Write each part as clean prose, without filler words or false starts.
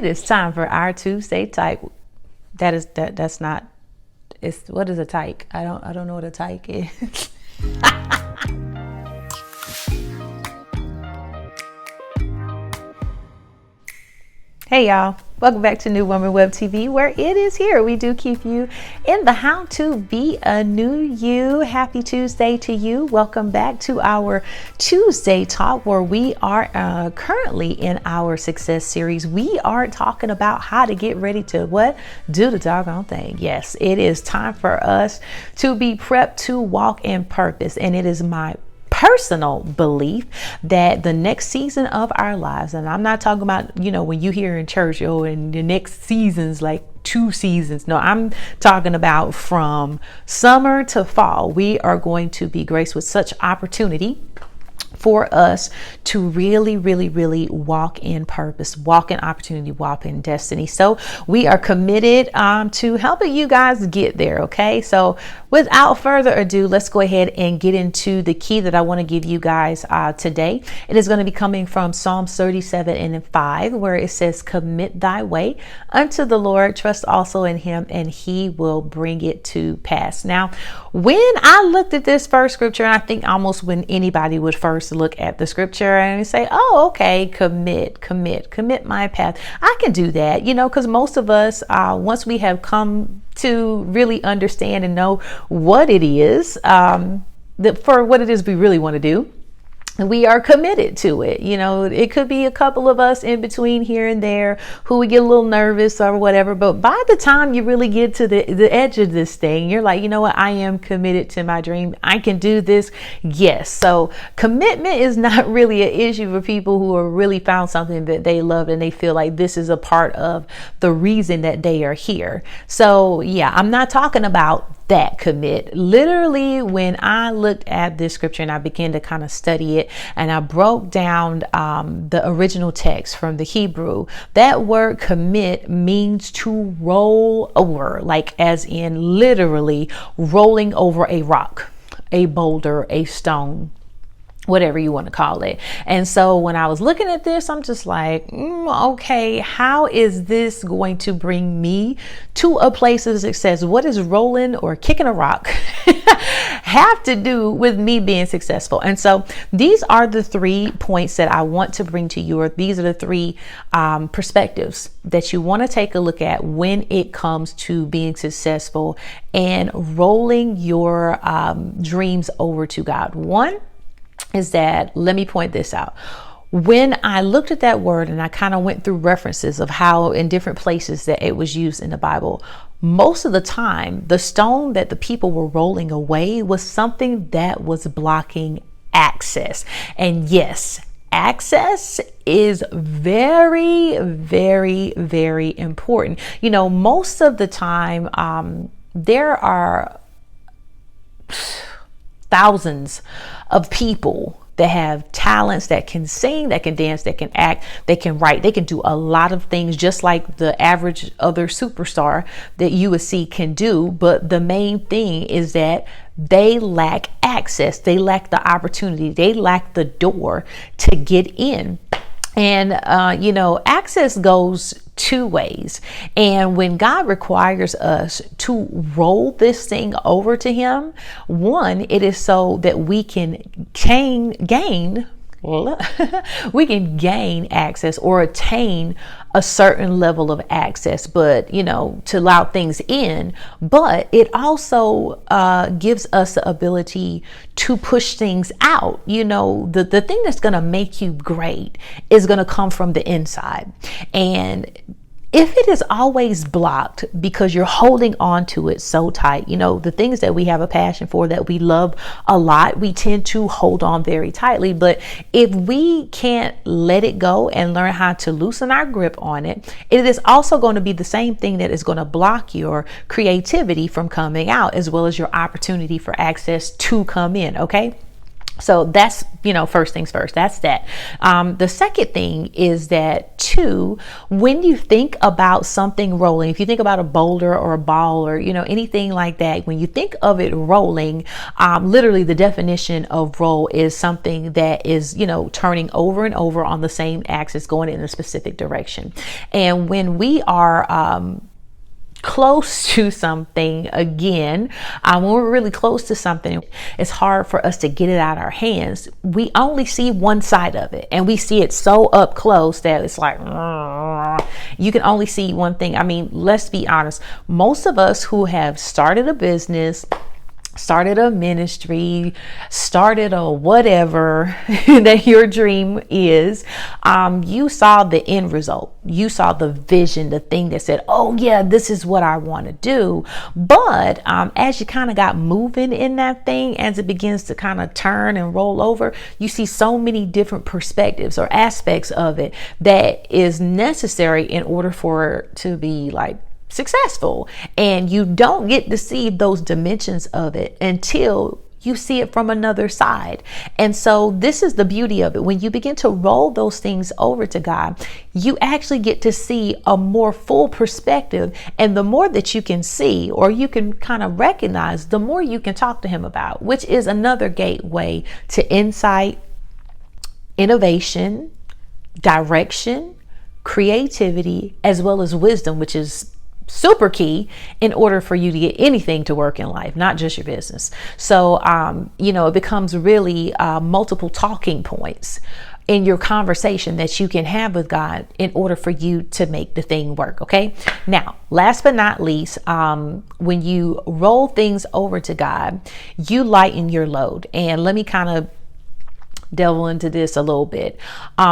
It's time for our Tuesday tyke. That's not. It's what is a tyke? I don't know what a tyke is. Hey y'all, welcome back to New Woman Web TV, where it is here. We do keep you in the how to be a new you. Happy Tuesday to you. Welcome back to our Tuesday talk, where we are currently in our success series. We are talking about how to get ready to do the doggone thing. Yes, it is time for us to be prepped to walk in purpose. And it is my personal belief that the next season of our lives, and I'm not talking about, when you hear in church, and the next season's like 2 seasons. No, I'm talking about from summer to fall. We are going to be graced with such opportunity for us to really walk in purpose, walk in opportunity, walk in destiny. So we are committed to helping you guys get there. Okay. So without further ado, let's go ahead and get into the key that I want to give you guys today. It is going to be coming from Psalms 37:5, where it says, "Commit thy way unto the Lord, trust also in him, and he will bring it to pass." Now, when I looked at this first scripture, and I think almost when anybody would first look at the scripture and say, "Oh, okay, commit my path." I can do that, because most of us, once we have come to really understand and know what it is, for what it is we really want to do, we are committed to it. It could be a couple of us in between here and there who would get a little nervous or whatever. But by the time you really get to the edge of this thing, you're like, you know what? I am committed to my dream. I can do this. Yes. So commitment is not really an issue for people who are really found something that they love and they feel like this is a part of the reason that they are here. So yeah, I'm not talking about that commit. Literally, when I looked at this scripture and I began to kind of study it, and I broke down the original text from the Hebrew, that word commit means to roll over, like as in literally rolling over a rock, a boulder, a stone, whatever you want to call it. And so when I was looking at this, I'm just like, okay, how is this going to bring me to a place of success? What does rolling or kicking a rock have to do with me being successful? And so these are the 3 points that I want to bring to you, or these are the 3 perspectives that you want to take a look at when it comes to being successful and rolling your dreams over to God. One is that, let me point this out. When I looked at that word and I kind of went through references of how in different places that it was used in the Bible, most of the time, the stone that the people were rolling away was something that was blocking access. And yes, access is very important. Most of the time, there are thousands of people that have talents, that can sing, that can dance, that can act, they can write, they can do a lot of things just like the average other superstar that you would see can do. But the main thing is that they lack access. They lack the opportunity. They lack the door to get in. And, access goes 2 ways. And when God requires us to roll this thing over to him, one, it is so that we can gain access or attain a certain level of access, but to allow things in. But it also gives us the ability to push things out. The thing that's going to make you great is going to come from the inside. And if it is always blocked because you're holding on to it so tight, the things that we have a passion for, that we love a lot, we tend to hold on very tightly. But if we can't let it go and learn how to loosen our grip on it, it is also going to be the same thing that is going to block your creativity from coming out, as well as your opportunity for access to come in. Okay. So that's, first things first, that's that. The second thing is that too, when you think about something rolling, if you think about a boulder or a ball or, anything like that, when you think of it rolling, literally the definition of roll is something that is, turning over and over on the same axis, going in a specific direction. And when we are, close to something again, when we're really close to something, it's hard for us to get it out of our hands. We only see one side of it, and we see it so up close that it's like you can only see one thing. I mean, let's be honest, most of us who have started a business, started a ministry, started a whatever that your dream is, you saw the end result. You saw the vision, the thing that said, oh yeah, this is what I want to do. But as you kind of got moving in that thing, as it begins to kind of turn and roll over, you see so many different perspectives or aspects of it that is necessary in order for it to be like successful. And you don't get to see those dimensions of it until you see it from another side. And so this is the beauty of it. When you begin to roll those things over to God, you actually get to see a more full perspective. And the more that you can see, or you can kind of recognize, the more you can talk to him about, which is another gateway to insight, innovation, direction, creativity, as well as wisdom, which is super key in order for you to get anything to work in life, not just your business. So, it becomes really multiple talking points in your conversation that you can have with God in order for you to make the thing work. Okay. Now, last but not least, when you roll things over to God, you lighten your load. And let me kind of delve into this a little bit.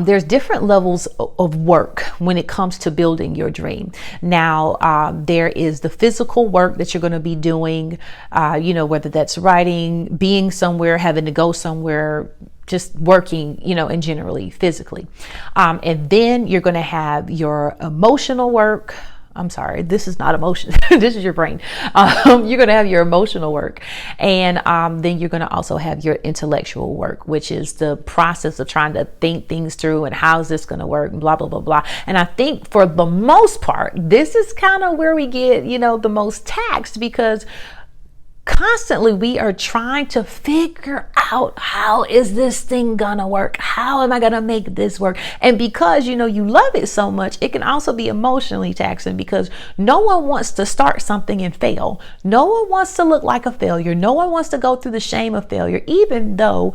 There's different levels of work when it comes to building your dream. Now, there is the physical work that you're going to be doing, whether that's writing, being somewhere, having to go somewhere, just working, and generally physically. And then you're going to have your emotional work. I'm sorry, this is not emotion. This is your brain. You're going to have your emotional work. And then you're going to also have your intellectual work, which is the process of trying to think things through and how is this going to work and blah, blah, blah, blah. And I think for the most part, this is kind of where we get, the most taxed, because constantly we are trying to figure out, how is this thing gonna work? How am I gonna make this work? And because you love it so much, it can also be emotionally taxing, because no one wants to start something and fail. No one wants to look like a failure. No one wants to go through the shame of failure, even though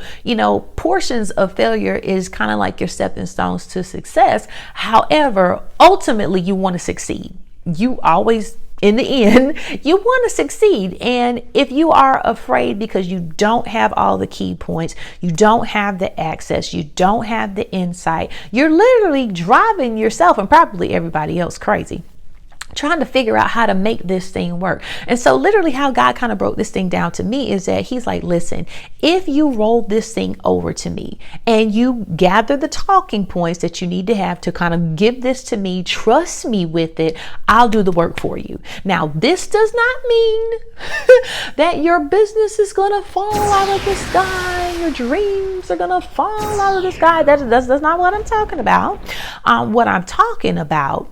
portions of failure is kind of like your stepping stones to success. However, ultimately you want to succeed. You always, in the end, you want to succeed. And if you are afraid because you don't have all the key points, you don't have the access, you don't have the insight, you're literally driving yourself and probably everybody else crazy, trying to figure out how to make this thing work. And so literally how God kind of broke this thing down to me is that he's like, listen, if you roll this thing over to me and you gather the talking points that you need to have to kind of give this to me, trust me with it, I'll do the work for you. Now, this does not mean that your business is going to fall out of the sky. Your dreams are going to fall out of the sky. That's not what I'm talking about. What I'm talking about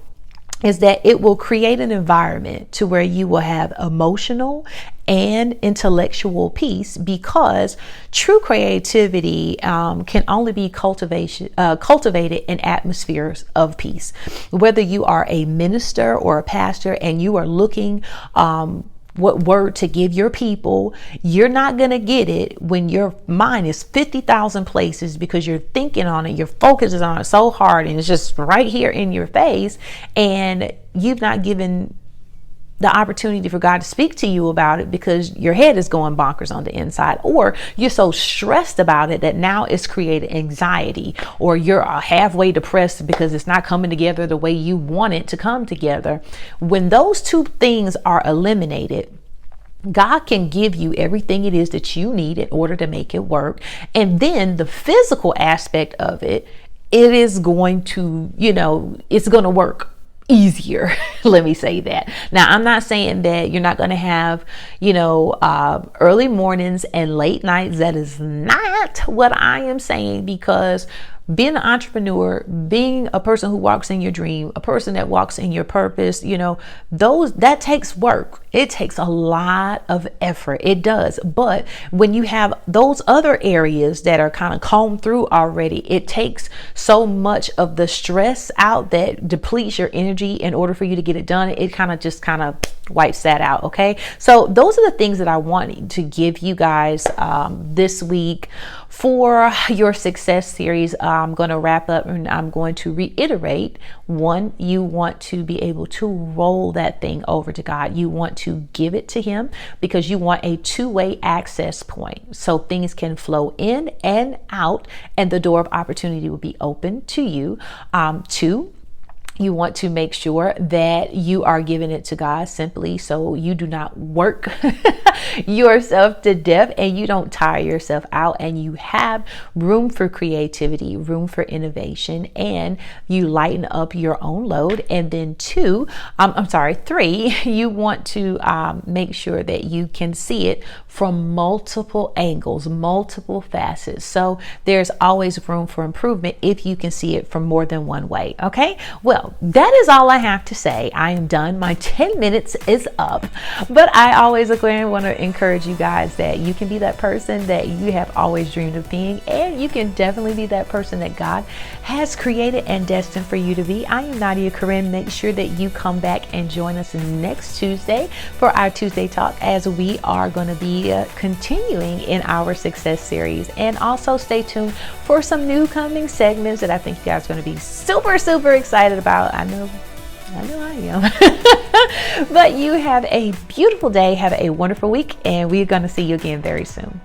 is that it will create an environment to where you will have emotional and intellectual peace, because true creativity can only be cultivated in atmospheres of peace. Whether you are a minister or a pastor and you are looking what word to give your people, you're not going to get it when your mind is 50,000 places, because you're thinking on it, your focus is on it so hard, and it's just right here in your face, and you've not given the opportunity for God to speak to you about it because your head is going bonkers on the inside, or you're so stressed about it that now it's created anxiety, or you're halfway depressed because it's not coming together the way you want it to come together. When those two things are eliminated, God can give you everything it is that you need in order to make it work. And then the physical aspect of it, it is going to, it's going to work easier. Let me say that. Now, I'm not saying that you're not going to have, early mornings and late nights. That is not what I am saying, because being an entrepreneur, being a person who walks in your dream, a person that walks in your purpose, that takes work. It takes a lot of effort. It does. But when you have those other areas that are kind of combed through already, it takes so much of the stress out that depletes your energy in order for you to get it done. It kind of wipes that out. Okay. So those are the things that I wanted to give you guys this week for your success series. I'm going to wrap up and I'm going to reiterate. One, you want to be able to roll that thing over to God. You want to give it to Him because you want a two-way access point so things can flow in and out and the door of opportunity will be open to you. Two, you want to make sure that you are giving it to God simply so you do not work yourself to death and you don't tire yourself out, and you have room for creativity, room for innovation, and you lighten up your own load. And then three, you want to make sure that you can see it from multiple angles, multiple facets. So there's always room for improvement if you can see it from more than one way. Okay. Well, that is all I have to say. I am done. My 10 minutes is up. But I always again want to encourage you guys that you can be that person that you have always dreamed of being, and you can definitely be that person that God has created and destined for you to be. I am Nadia Corinne. Make sure that you come back and join us next Tuesday for our Tuesday Talk, as we are going to be continuing in our success series. And also stay tuned for some new coming segments that I think you guys are going to be super, super excited about. I know I am. But you have a beautiful day. Have a wonderful week, and we're going to see you again very soon.